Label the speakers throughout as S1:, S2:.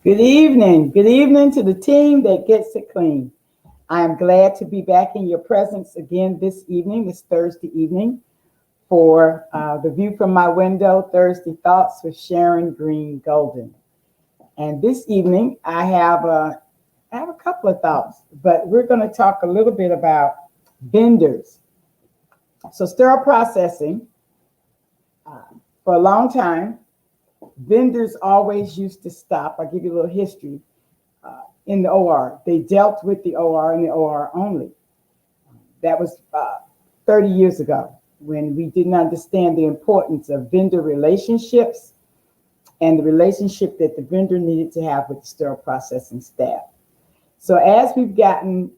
S1: Good evening. Good evening to the team that gets it clean. I am glad to be back in your presence again this evening, this Thursday evening, for the View from My Window Thursday Thoughts with Sharon Green Golden. And this evening, I have a couple of thoughts, but we're going to talk a little bit about vendors. So sterile processing, for a long time, vendors always used to stop. I'll give you a little history. In the OR, they dealt with the OR and the OR only. That was 30 years ago when we didn't understand the importance of vendor relationships and the relationship that the vendor needed to have with the sterile processing staff. So as we've gotten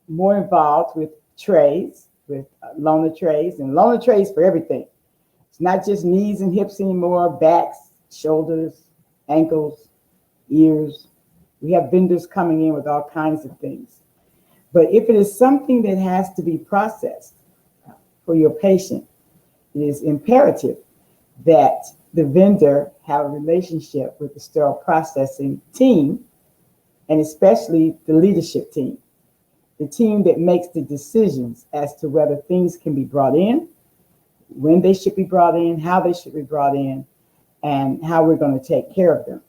S1: more involved with trays, with loaner trays, and loaner trays for everything. It's not just knees and hips anymore, backs, shoulders, ankles, ears. We have vendors coming in with all kinds of things. But if it is something that has to be processed for your patient, it is imperative that the vendor have a relationship with the sterile processing team, and especially the leadership team, the team that makes the decisions as to whether things can be brought in, when they should be brought in, how they should be brought in, and how we're going to take care of them.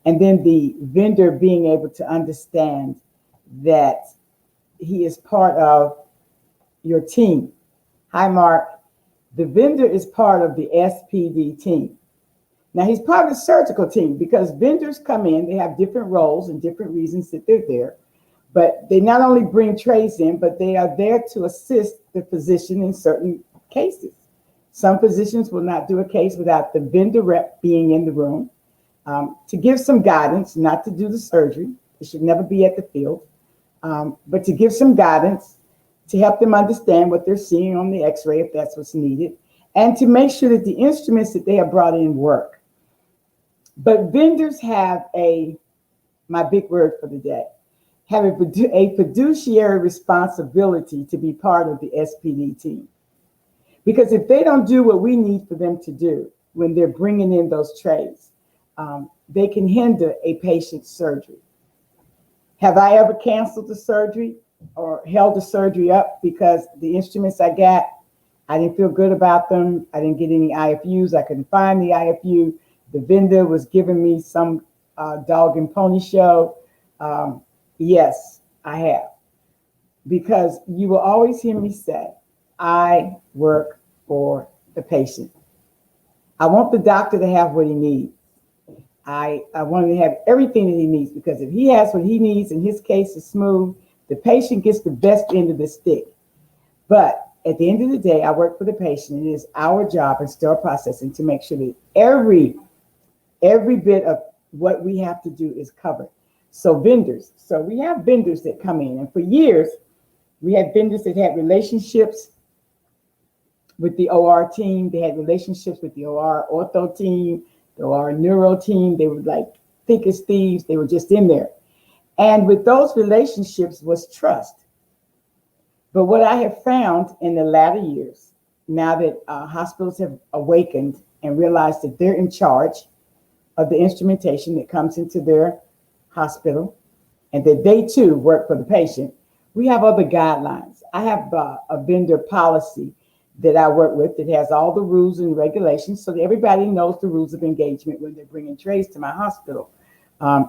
S1: And then the vendor being able to understand that he is part of your team. Hi, Mark. The vendor is part of the SPD team. Now, he's part of the surgical team because vendors come in, they have different roles and different reasons that they're there. But they not only bring trays in, but they are there to assist the physician in certain cases. Some physicians will not do a case without the vendor rep being in the room to give some guidance, not to do the surgery. It should never be at the field, but to give some guidance to help them understand what they're seeing on the x-ray if that's what's needed, and to make sure that the instruments that they have brought in work. But vendors have my big word for the day, have a fiduciary responsibility to be part of the SPD team. Because if they don't do what we need for them to do when they're bringing in those trays, they can hinder a patient's surgery. Have I ever canceled the surgery or held the surgery up because the instruments I got, I didn't feel good about them. I didn't get any IFUs. I couldn't find the IFU. The vendor was giving me some dog and pony show. Yes, I have. Because you will always hear me say, I work for the patient. I want the doctor to have what he needs. I want him to have everything that he needs, because if he has what he needs and his case is smooth, the patient gets the best end of the stick. But at the end of the day, I work for the patient. It is our job in sterile processing to make sure that every bit of what we have to do is covered. So vendors. So we have vendors that come in, and for years, we had vendors that had relationships with the OR team. They had relationships with the OR ortho team, the OR neuro team. They were like thick as thieves. They were just in there. And with those relationships was trust. But what I have found in the latter years, now that hospitals have awakened and realized that they're in charge of the instrumentation that comes into their hospital, and that they too work for the patient, we have other guidelines. I have a vendor policy that I work with that has all the rules and regulations so that everybody knows the rules of engagement when they're bringing trays to my hospital.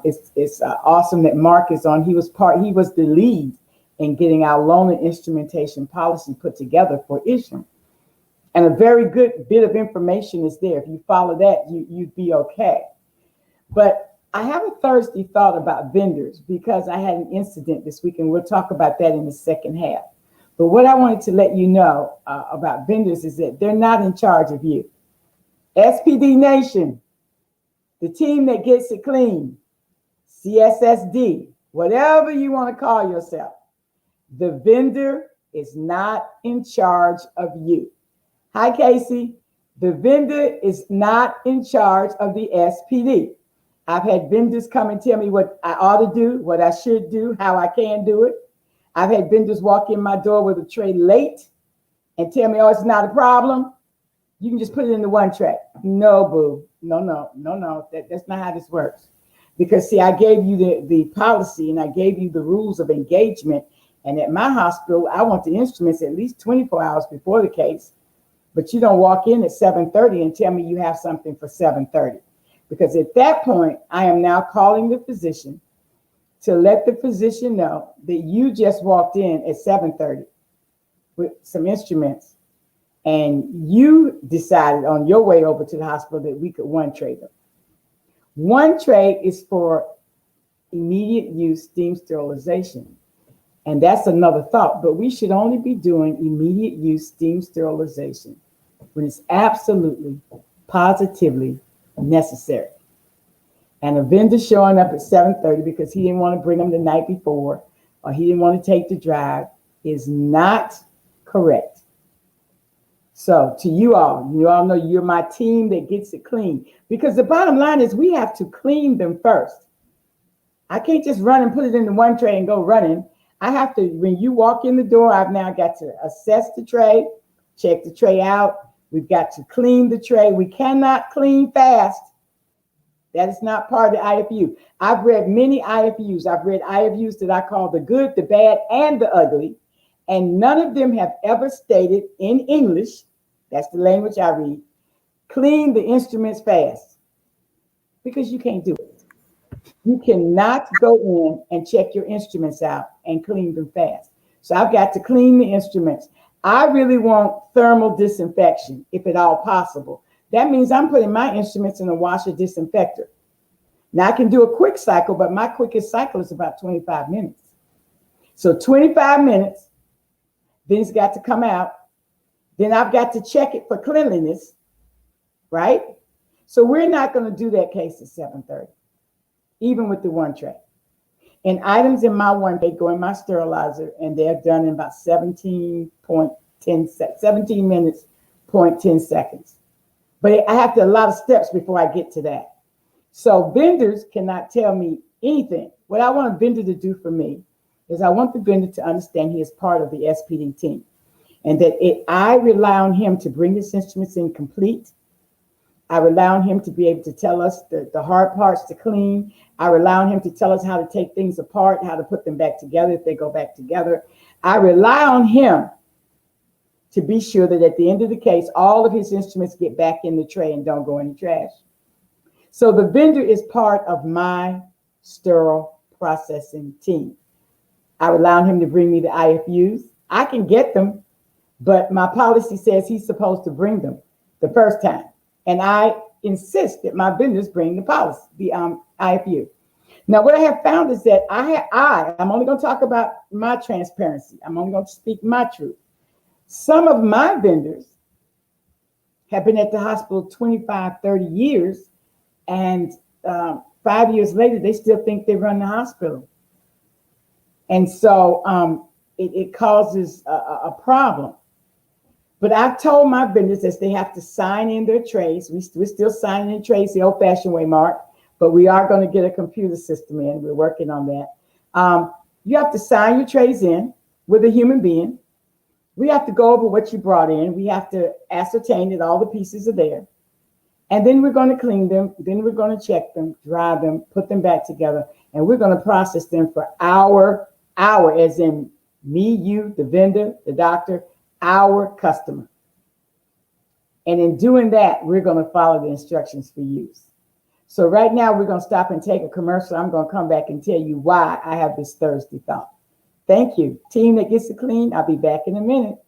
S1: It's awesome that Mark is on. He was the lead in getting our loan and instrumentation policy put together for issue. And a very good bit of information is there. If you follow that, you'd be okay. But I have a thirsty thought about vendors because I had an incident this week, and we'll talk about that in the second half. But what I wanted to let you know about vendors is that they're not in charge of you. SPD Nation, the team that gets it clean, CSSD, whatever you want to call yourself, the vendor is not in charge of you. Hi, Casey. The vendor is not in charge of the SPD. I've had vendors come and tell me what I ought to do, what I should do, how I can do it. I've had vendors walk in my door with a tray late and tell me, oh, it's not a problem. You can just put it in the one tray. No, boo. No. That's not how this works. Because, see, I gave you the policy and I gave you the rules of engagement. And at my hospital, I want the instruments at least 24 hours before the case. But you don't walk in at 7:30 and tell me you have something for 7:30. Because at that point, I am now calling the physician to let the physician know that you just walked in at 7:30 with some instruments and you decided on your way over to the hospital that we could one tray them. One tray is for immediate use steam sterilization. And that's another thought, but we should only be doing immediate use steam sterilization when it's absolutely, positively necessary. And a vendor showing up at 7:30 because he didn't want to bring them the night before or he didn't want to take the drive is not correct. So to you all know you're my team that gets it clean, because the bottom line is we have to clean them first. I can't just run and put it in the one tray and go running. I have to, when you walk in the door, I've now got to assess the tray, check the tray out. We've got to clean the tray. We cannot clean fast. That is not part of the IFU. I've read many IFUs. I've read IFUs that I call the good, the bad, and the ugly. And none of them have ever stated in English, that's the language I read, clean the instruments fast. Because you can't do it. You cannot go in and check your instruments out and clean them fast. So I've got to clean the instruments. I really want thermal disinfection, if at all possible. That means I'm putting my instruments in a washer disinfector. Now I can do a quick cycle, but my quickest cycle is about 25 minutes. So 25 minutes, then it's got to come out. Then I've got to check it for cleanliness, right? So we're not going to do that case at 7:30. Even with the one tray. And items in my one tray go in my sterilizer, and they're done in about 17 minutes, 0.10 seconds. But I have to a lot of steps before I get to that. So vendors cannot tell me anything. What I want a vendor to do for me is I want the vendor to understand he is part of the SPD team, and that I rely on him to bring his instruments in complete. I rely on him to be able to tell us the hard parts to clean. I rely on him to tell us how to take things apart, how to put them back together if they go back together. I rely on him to be sure that at the end of the case, all of his instruments get back in the tray and don't go in the trash. So the vendor is part of my sterile processing team. I rely on him to bring me the IFUs. I can get them, but my policy says he's supposed to bring them the first time. And I insist that my vendors bring the policy, the IFU. Now, what I have found is that I'm only going to talk about my transparency. I'm only going to speak my truth. Some of my vendors have been at the hospital 25, 30 years, and 5 years later, they still think they run the hospital. And so it causes a problem. But I've told my vendors that they have to sign in their trays. We're still signing in trays the old-fashioned way, Mark, but we are going to get a computer system in. We're working on that. You have to sign your trays in with a human being. We have to go over what you brought in. We have to ascertain that all the pieces are there. And then we're going to clean them. Then we're going to check them, dry them, put them back together. And we're going to process them for our, as in me, you, the vendor, the doctor, our customer. And in doing that, we're going to follow the instructions for use. So right now, we're going to stop and take a commercial. I'm going to come back and tell you why I have this Thursday thought. Thank you. Team that gets it clean, I'll be back in a minute.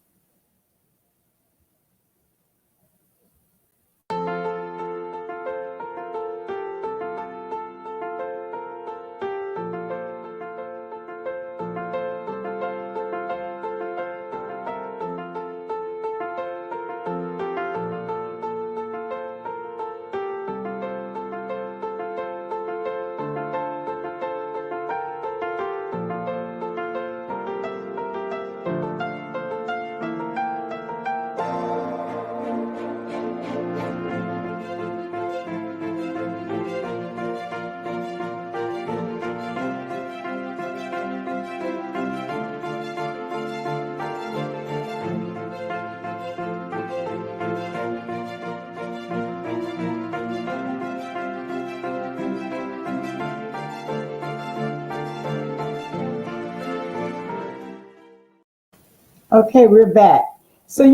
S1: Okay, we're back. So,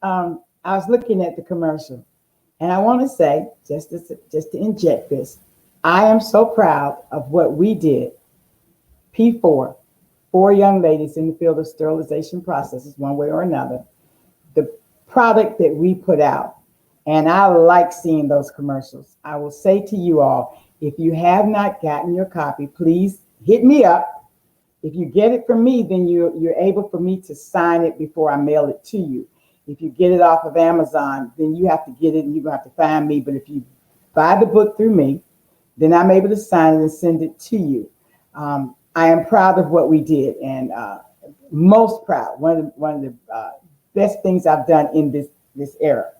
S1: I was looking at the commercial, and I want to say, just to inject this, I am so proud of what we did. P4, four young ladies in the field of sterilization processes, one way or another. The product that we put out, and I like seeing those commercials. I will say to you all, if you have not gotten your copy, please hit me up. If you get it from me, then you're able for me to sign it before I mail it to you. If you get it off of Amazon, then you have to get it and you're going to have to find me. But if you buy the book through me, then I'm able to sign it and send it to you. I am proud of what we did, and most proud. One of the best things I've done in this era.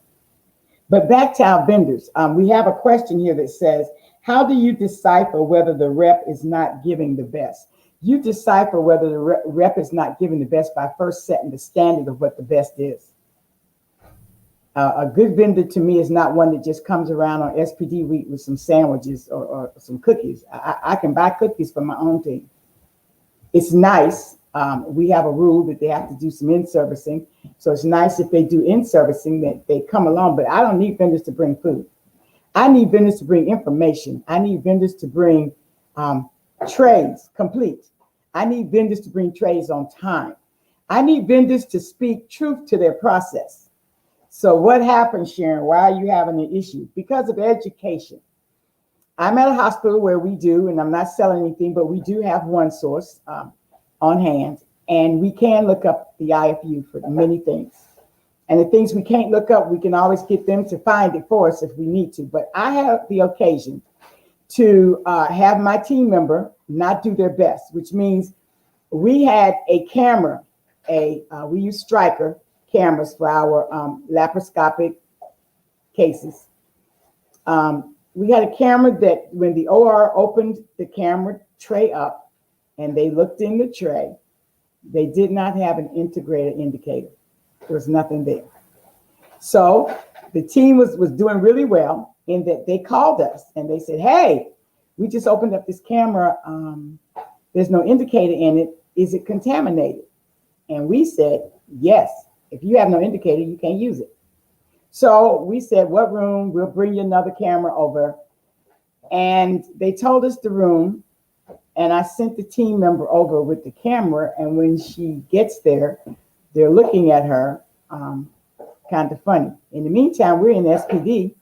S1: But back to our vendors. We have a question here that says, how do you decipher whether the rep is not giving the best? You decipher whether the rep is not giving the best by first setting the standard of what the best is. A good vendor to me is not one that just comes around on SPD week with some sandwiches or some cookies. I can buy cookies for my own team. It's nice. We have a rule that they have to do some in-servicing. So it's nice if they do in-servicing that they come along, but I don't need vendors to bring food. I need vendors to bring information. I need vendors to bring trays complete. I need vendors to bring trays on time. I need vendors to speak truth to their process. So what happens, Sharon? Why are you having an issue? Because of education. I'm at a hospital where we do, and I'm not selling anything, but we do have one source on hand, and we can look up the IFU for many things. And the things we can't look up, we can always get them to find it for us if we need to. But I have the occasion to have my team member not do their best, which means we had a camera, we use Stryker cameras for our laparoscopic cases. We had a camera that when the OR opened the camera tray up and they looked in the tray, they did not have an integrated indicator. There was nothing there. So the team was doing really well in that they called us and they said, hey, we just opened up this camera. There's no indicator in it. Is it contaminated? And we said, yes. If you have no indicator, you can't use it. So we said, what room? We'll bring you another camera over. And they told us the room. And I sent the team member over with the camera. And when she gets there, they're looking at her kind of funny. In the meantime, we're in SPD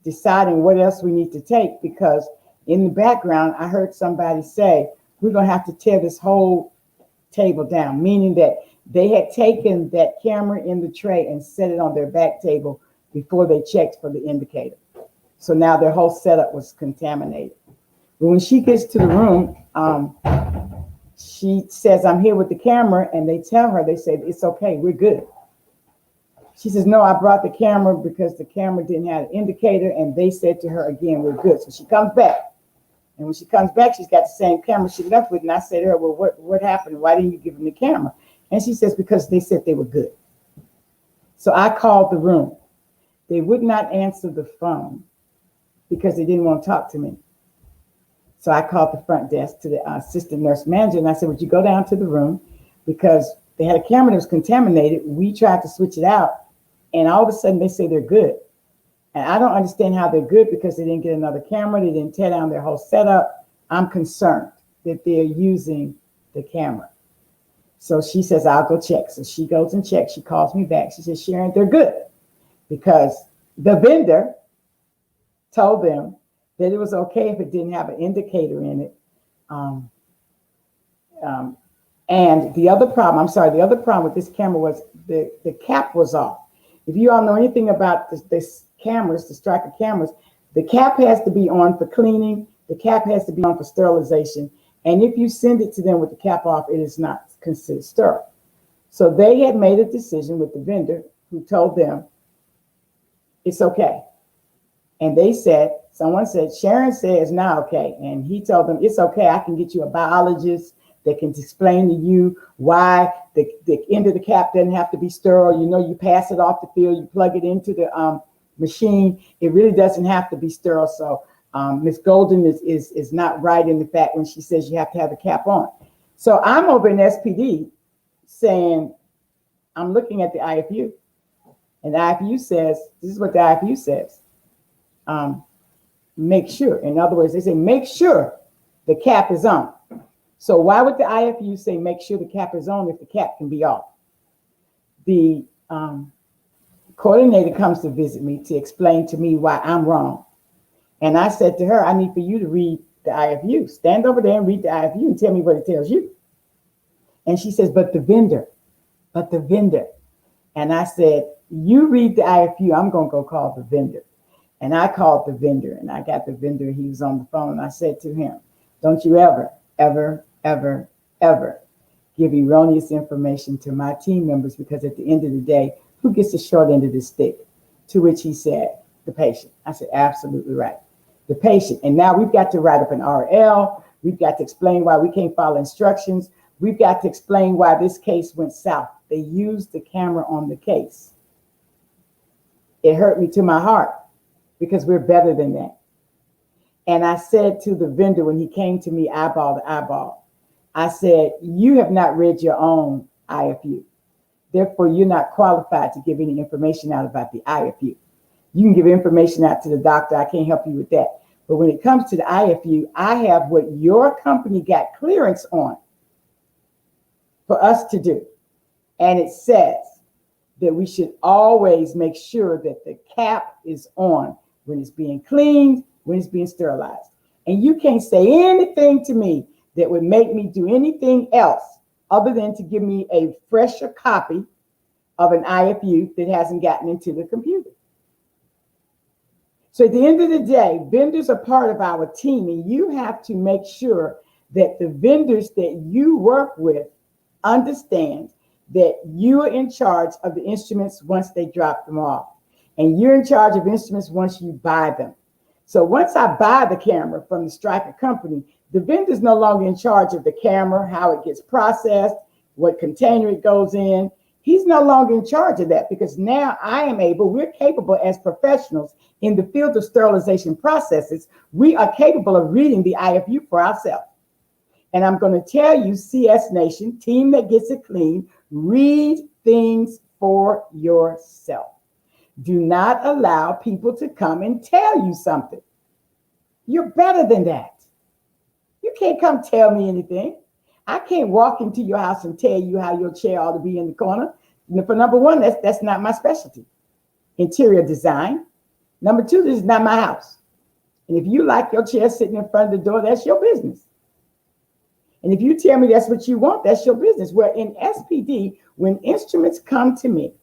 S1: deciding what else we need to take, because in the background, I heard somebody say, we're going to have to tear this whole table down, meaning that they had taken that camera in the tray and set it on their back table before they checked for the indicator. So now their whole setup was contaminated. But when she gets to the room, she says, I'm here with the camera. And they tell her, they said, it's okay, we're good. She says, no, I brought the camera because the camera didn't have an indicator. And they said to her again, we're good. So she comes back. And when she comes back, she's got the same camera she left with. And I said to her, well, what happened? Why didn't you give them the camera? And she says, because they said they were good. So I called the room. They would not answer the phone because they didn't want to talk to me. So I called the front desk to the assistant nurse manager. And I said, would you go down to the room? Because they had a camera that was contaminated. We tried to switch it out And all of a sudden they say they're good. And I don't understand how they're good because they didn't get another camera. They didn't tear down their whole setup. I'm concerned that they're using the camera. So she says, I'll go check. So she goes and checks. She calls me back. She says, Sharon, they're good, because the vendor told them that it was okay if it didn't have an indicator in it. And the other problem with this camera was the cap was off. If you all know anything about this cameras, the Striker cameras, the cap has to be on for cleaning. The cap has to be on for sterilization. And if you send it to them with the cap off, it is not considered sterile. So they had made a decision with the vendor who told them it's okay. And they said, someone said, Sharon said it's not okay. And he told them, it's okay. I can get you a biologist that can explain to you why the end of the cap doesn't have to be sterile. You know, you pass it off the field, you plug it into the machine. It really doesn't have to be sterile. So Ms. Golden is not right in the fact when she says you have to have the cap on. So I'm over in SPD saying, I'm looking at the IFU. And the IFU says, this is what the IFU says. Make sure. In other words, they say, make sure the cap is on. So why would the IFU say make sure the cap is on if the cap can be off? The coordinator comes to visit me to explain to me why I'm wrong. And I said to her, I need for you to read the IFU. Stand over there and read the IFU and tell me what it tells you. And she says, but the vendor. And I said, you read the IFU, I'm going to go call the vendor. And I called the vendor, and I got the vendor. He was on the phone. I said to him, don't you ever give erroneous information to my team members, because at the end of the day, who gets the short end of the stick? To which he said, the patient. I said, absolutely right. The patient. And now we've got to write up an RL. We've got to explain why we can't follow instructions. We've got to explain why this case went south. They used the camera on the case. It hurt me to my heart, because we're better than that. And I said to the vendor when he came to me eyeball to eyeball, I said, you have not read your own IFU. Therefore, you're not qualified to give any information out about the IFU. You can give information out to the doctor. I can't help you with that. But when it comes to the IFU, I have what your company got clearance on for us to do. And it says that we should always make sure that the cap is on when it's being cleaned, when it's being sterilized. And you can't say anything to me that would make me do anything else other than to give me a fresher copy of an IFU that hasn't gotten into the computer. So at the end of the day, vendors are part of our team, and you have to make sure that the vendors that you work with understand that you are in charge of the instruments once they drop them off. And you're in charge of instruments once you buy them. So once I buy the camera from the Striker company, the vendor's no longer in charge of the camera, how it gets processed, what container it goes in. He's no longer in charge of that, because now we're capable as professionals in the field of sterilization processes. We are capable of reading the IFU for ourselves. And I'm going to tell you, CS Nation, team that gets it clean, read things for yourself. Do not allow people to come and tell you something. You're better than that. You can't come tell me anything. I can't walk into your house and tell you how your chair ought to be in the corner. For number one, that's not my specialty. Interior design. Number two, this is not my house. And if you like your chair sitting in front of the door, that's your business. And if you tell me that's what you want, that's your business. Where in SPD, when instruments come to me,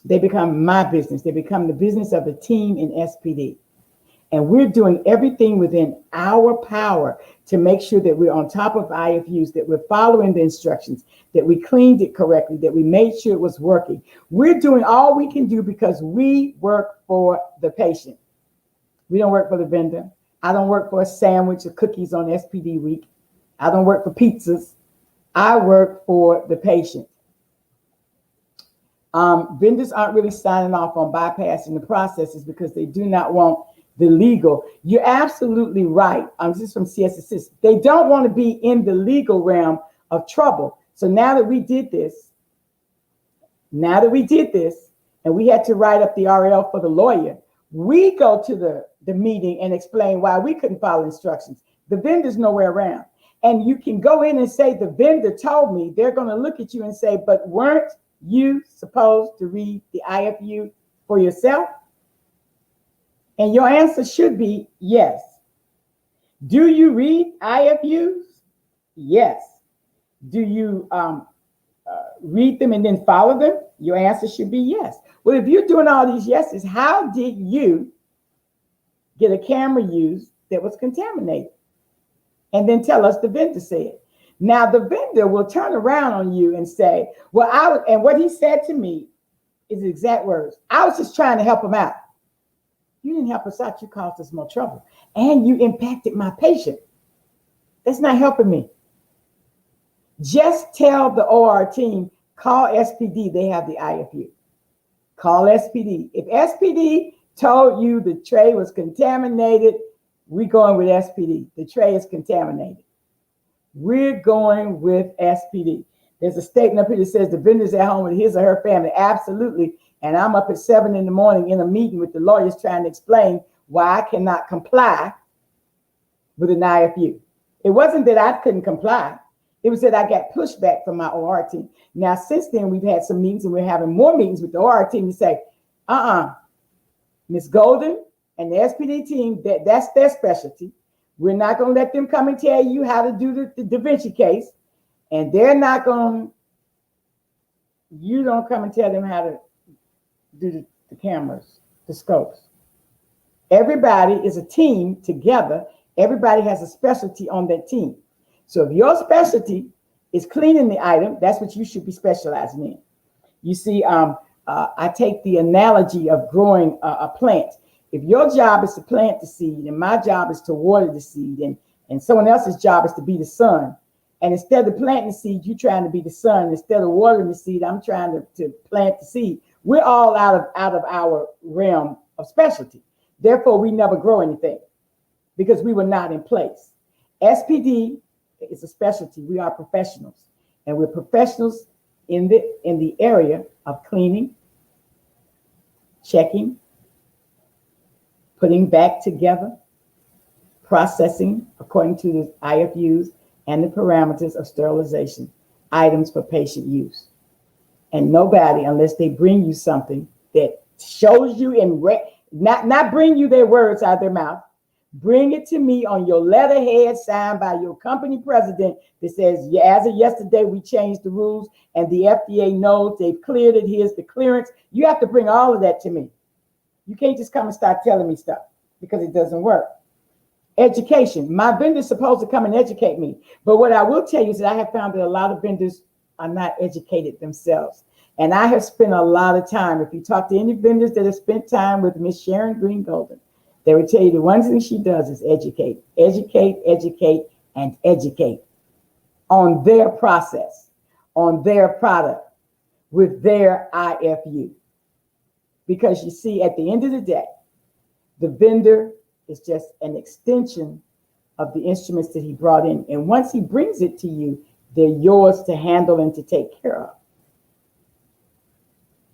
S1: they become my business. They become the business of the team in SPD. And we're doing everything within our power to make sure that we're on top of IFUs, that we're following the instructions, that we cleaned it correctly, that we made sure it was working. We're doing all we can do because we work for the patient. We don't work for the vendor. I don't work for a sandwich or cookies on SPD week. I don't work for pizzas. I work for the patient. Vendors aren't really signing off on bypassing the processes because they do not want the legal. You're absolutely right. This is from CS Assist. They don't want to be in the legal realm of trouble. So now that we did this, and we had to write up the RL for the lawyer. We go to the meeting and explain why we couldn't follow instructions. The vendor's nowhere around. And you can go in and say, the vendor told me. They're going to look at you and say, but weren't you supposed to read the IFU for yourself? And your answer should be yes. Do you read IFUs? Yes. Do you read them and then follow them? Your answer should be yes. Well, if you're doing all these yeses, how did you get a camera used that was contaminated? And then tell us the vendor said. Now, the vendor will turn around on you and say, well, and what he said to me is the exact words. I was just trying to help him out. You didn't help us out. You caused us more trouble. And you impacted my patient. That's not helping me. Just tell the OR team, call SPD. They have the IFU. Call SPD. If SPD told you the tray was contaminated, we're going with SPD. The tray is contaminated. We're going with SPD. There's a statement up here that says the vendor's at home with his or her family. Absolutely. And I'm up at 7 in the morning in a meeting with the lawyers trying to explain why I cannot comply with an IFU. It wasn't that I couldn't comply. It was that I got pushback from my OR team. Now, since then, we've had some meetings and we're having more meetings with the OR team to say, Ms. Golden and the SPD team, that's their specialty. We're not going to let them come and tell you how to do the Da Vinci case. And they're not going to, you don't come and tell them how to do the cameras, the scopes. Everybody is a team together. Everybody has a specialty on that team. So if your specialty is cleaning the item, that's what you should be specializing in. You see, I take the analogy of growing a plant. If your job is to plant the seed and my job is to water the seed and someone else's job is to be the sun, and instead of planting the seed, you're trying to be the sun. Instead of watering the seed, I'm trying to plant the seed. We're all out of our realm of specialty. Therefore, we never grow anything because we were not in place. SPD is a specialty. We are professionals, and we're professionals in the area of cleaning, checking, putting back together, processing according to the IFUs and the parameters of sterilization, items for patient use. And nobody, unless they bring you something that shows you not bring you their words out of their mouth, bring it to me on your letterhead signed by your company president that says, yeah, as of yesterday, we changed the rules and the FDA knows they've cleared it. Here's the clearance. You have to bring all of that to me. You can't just come and start telling me stuff because it doesn't work. Education. My vendor's supposed to come and educate me. But what I will tell you is that I have found that a lot of vendors are not educated themselves. And I have spent a lot of time. If you talk to any vendors that have spent time with Miss Sharon Green Golden, they would tell you the one thing she does is educate, educate, educate, and educate on their process, on their product, with their IFU. Because you see, at the end of the day, the vendor is just an extension of the instruments that he brought in. And once he brings it to you, they're yours to handle and to take care of.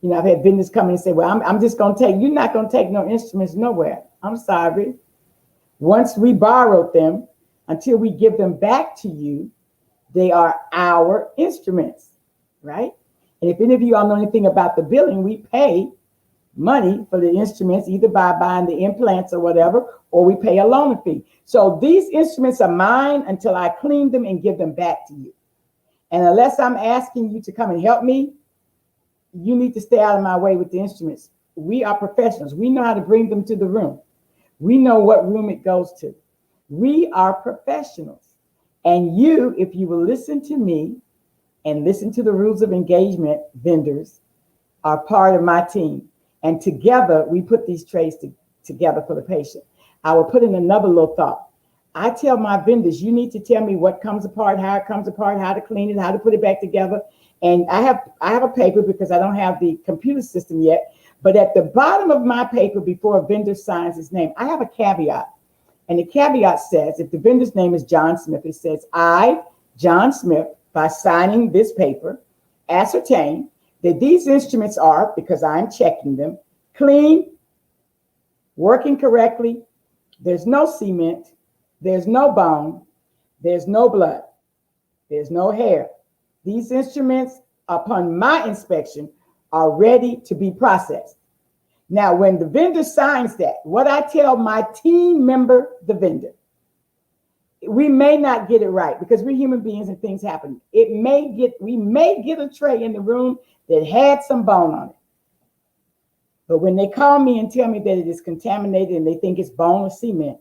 S1: You know, I've had vendors come in and say, well, I'm just going to take, you're not going to take no instruments nowhere. I'm sorry. Once we borrowed them, until we give them back to you, they are our instruments, right? And if any of you all know anything about the billing, we pay money for the instruments, either by buying the implants or whatever, or we pay a loaner fee. So these instruments are mine until I clean them and give them back to you. And unless I'm asking you to come and help me, you need to stay out of my way with the instruments. We are professionals. We know how to bring them to the room. We know what room it goes to. We are professionals. And you, if you will listen to me and listen to the rules of engagement, vendors are part of my team. And together, we put these trays together for the patient. I will put in another little thought. I tell my vendors, you need to tell me what comes apart, how it comes apart, how to clean it, how to put it back together. And I have a paper because I don't have the computer system yet. But at the bottom of my paper, before a vendor signs his name, I have a caveat. And the caveat says, if the vendor's name is John Smith, it says, I, John Smith, by signing this paper, ascertain that these instruments are, because I'm checking them, clean, working correctly, there's no cement, there's no bone, there's no blood, there's no hair. These instruments, upon my inspection, are ready to be processed. Now, when the vendor signs that, what I tell my team member, the vendor, we may not get it right because we're human beings and things happen. We may get a tray in the room that had some bone on it. But when they call me and tell me that it is contaminated and they think it's bone or cement,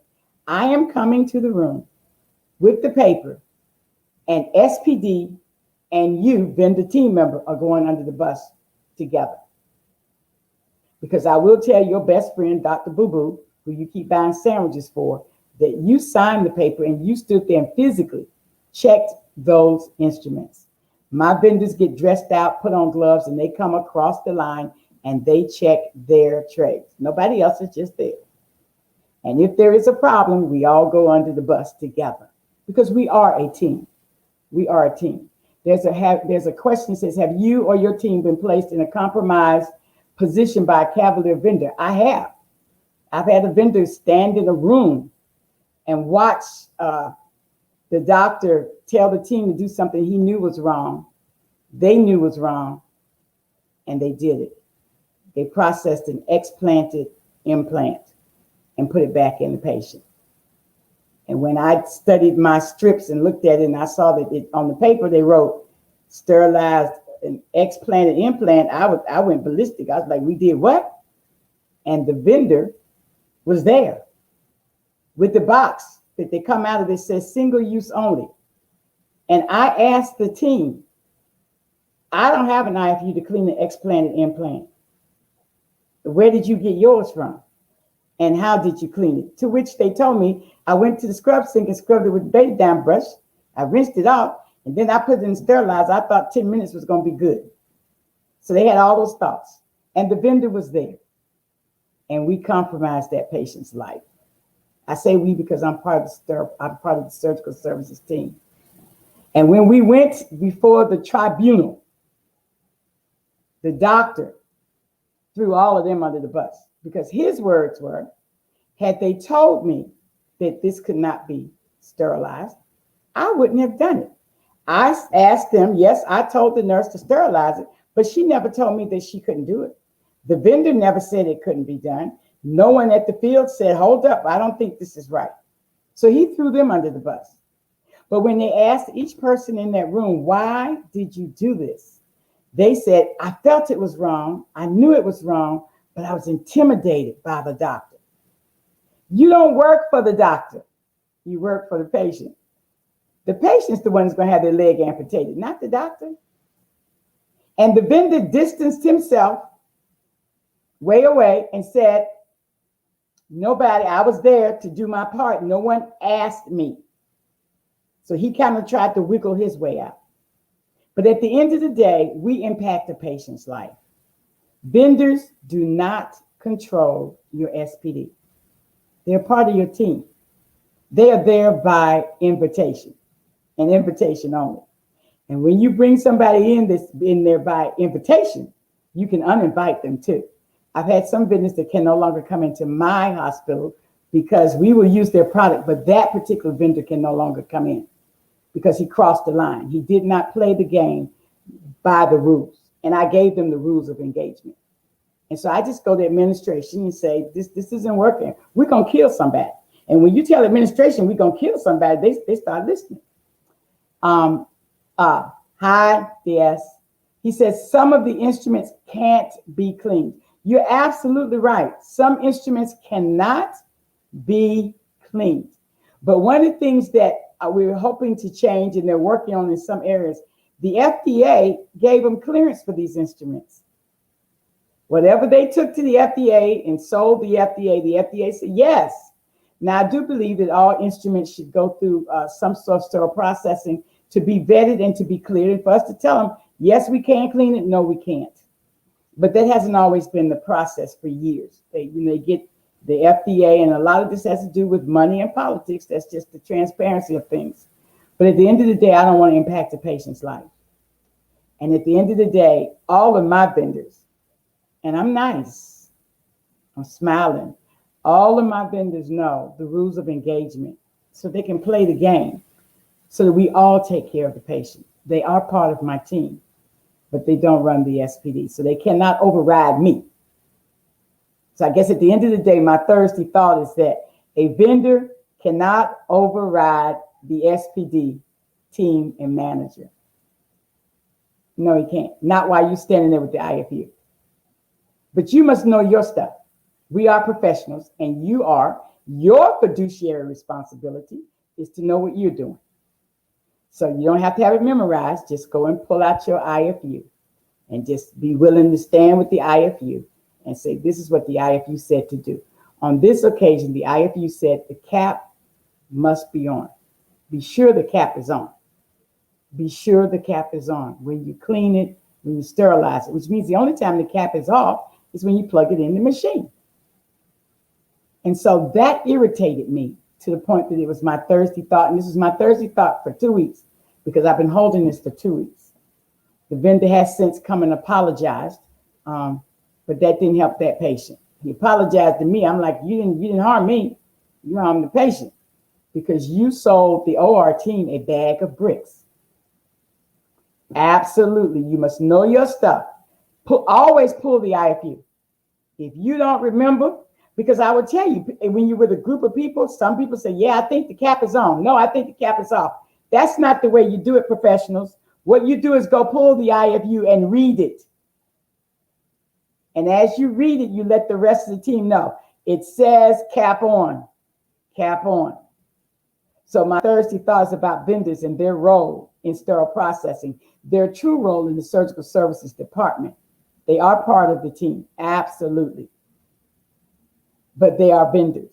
S1: I am coming to the room with the paper, and SPD and you, vendor team member, are going under the bus together. Because I will tell your best friend, Dr. Boo Boo, who you keep buying sandwiches for, that you signed the paper and you stood there and physically checked those instruments. My vendors get dressed out, put on gloves, and they come across the line and they check their trays. Nobody else is just there. And if there is a problem, we all go under the bus together because we are a team. We are a team. There's a question that says, have you or your team been placed in a compromised position by a cavalier vendor? I have. I've had a vendor stand in a room and watch the doctor tell the team to do something he knew was wrong. They knew was wrong, and they did it. They processed an explanted implant and put it back in the patient. And when I studied my strips and looked at it, and I saw that on the paper they wrote sterilized an explanted implant, I went ballistic. I was like, we did what? And the vendor was there with the box that they come out of that says single use only. And I asked the team, I don't have an eye for you to clean the explanted implant. Where did you get yours from? And how did you clean it? To which they told me, I went to the scrub sink and scrubbed it with a baby down brush. I rinsed it off, and then I put it in sterilizer. I thought 10 minutes was going to be good. So they had all those thoughts. And the vendor was there. And we compromised that patient's life. I say we because I'm part of the surgical services team. And when we went before the tribunal, the doctor threw all of them under the bus because his words were, had they told me that this could not be sterilized, I wouldn't have done it. I asked them, yes, I told the nurse to sterilize it, but she never told me that she couldn't do it. The vendor never said it couldn't be done. No one at the field said, hold up, I don't think this is right. So he threw them under the bus. But when they asked each person in that room, why did you do this? They said, I felt it was wrong. I knew it was wrong, but I was intimidated by the doctor. You don't work for the doctor. You work for the patient. The patient's the one who's going to have their leg amputated, not the doctor. And the vendor distanced himself way away and said, nobody, I was there to do my part. No one asked me. So he kind of tried to wiggle his way out. But at the end of the day, we impact a patient's life. Vendors do not control your SPD. They're part of your team. They are there by invitation, and invitation only. And when you bring somebody in there by invitation, you can uninvite them too. I've had some vendors that can no longer come into my hospital because we will use their product, but that particular vendor can no longer come in because he crossed the line. He did not play the game by the rules. And I gave them the rules of engagement. And so I just go to administration and say, this isn't working. We're going to kill somebody. And when you tell administration we're going to kill somebody, they start listening. Hi, yes. He says some of the instruments can't be cleaned. You're absolutely right. Some instruments cannot be cleaned. But one of the things that we're hoping to change, and they're working on in some areas, the FDA gave them clearance for these instruments. Whatever they took to the FDA and sold the FDA said yes. Now, I do believe that all instruments should go through some sort of sterile processing to be vetted and to be cleared, and for us to tell them, yes, we can clean it, no, we can't. But that hasn't always been the process for years. They get the FDA, and a lot of this has to do with money and politics. That's just the transparency of things. But at the end of the day, I don't want to impact a patient's life. And at the end of the day, all of my vendors, and I'm nice, I'm smiling, all of my vendors know the rules of engagement so they can play the game so that we all take care of the patient. They are part of my team, but they don't run the SPD, so they cannot override me. So I guess at the end of the day, my Thursday thought is that a vendor cannot override the SPD team and manager. No, he can't. Not while you're standing there with the IFU. But you must know your stuff. We are professionals, and your fiduciary responsibility is to know what you're doing. So you don't have to have it memorized. Just go and pull out your IFU and just be willing to stand with the IFU and say, this is what the IFU said to do. On this occasion, the IFU said the cap must be on. Be sure the cap is on. Be sure the cap is on when you clean it, when you sterilize it, which means the only time the cap is off is when you plug it in the machine. And so that irritated me to the point that it was my Thursday thought. And this was my Thursday thought for 2 weeks because I've been holding this for 2 weeks. The vendor has since come and apologized, but that didn't help that patient. He apologized to me. I'm like, you didn't harm me. You harmed the patient because you sold the OR team a bag of bricks. Absolutely. You must know your stuff. Always pull the IFU. If you don't remember, because I would tell you, when you're with a group of people, some people say, yeah, I think the cap is on. No, I think the cap is off. That's not the way you do it, professionals. What you do is go pull the IFU and read it. And as you read it, you let the rest of the team know. It says cap on, cap on. So my Thursday thoughts about vendors and their role in sterile processing, their true role in the surgical services department. They are part of the team, absolutely. But they are vendors.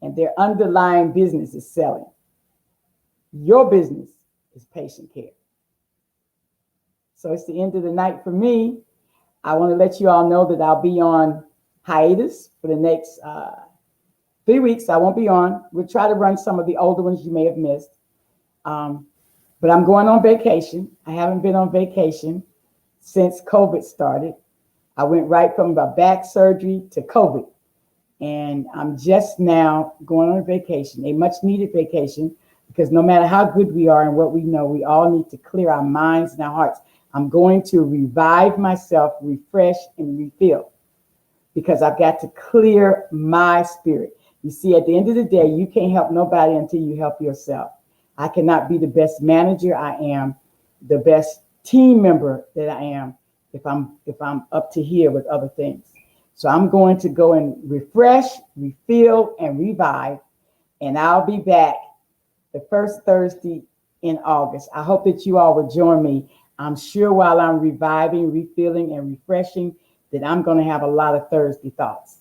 S1: And their underlying business is selling. Your business is patient care. So it's the end of the night for me. I want to let you all know that I'll be on hiatus for the next 3 weeks. I won't be on. We'll try to run some of the older ones you may have missed. But I'm going on vacation. I haven't been on vacation since COVID started. I went right from my back surgery to COVID. And I'm just now going on a vacation, a much needed vacation, because no matter how good we are and what we know, we all need to clear our minds and our hearts. I'm going to revive myself, refresh and refill, because I've got to clear my spirit. You see, at the end of the day, you can't help nobody until you help yourself. I cannot be the best manager I am, the best team member that I am, if I'm up to here with other things. So I'm going to go and refresh, refill, and revive, and I'll be back the first Thursday in August. I hope that you all will join me. I'm sure while I'm reviving, refilling, and refreshing, that I'm going to have a lot of Thursday thoughts.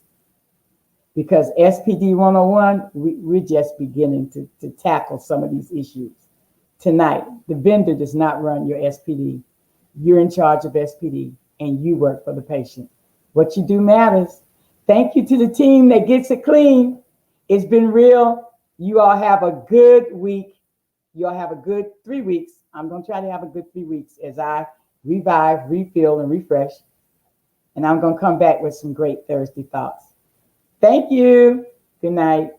S1: Because SPD 101, we're just beginning to tackle some of these issues. Tonight, the vendor does not run your SPD. You're in charge of SPD, and you work for the patient. What you do matters. Thank you to the team that gets it clean. It's been real. You all have a good week. You all have a good 3 weeks. I'm going to try to have a good 3 weeks as I revive, refill, and refresh. And I'm going to come back with some great Thursday thoughts. Thank you. Good night.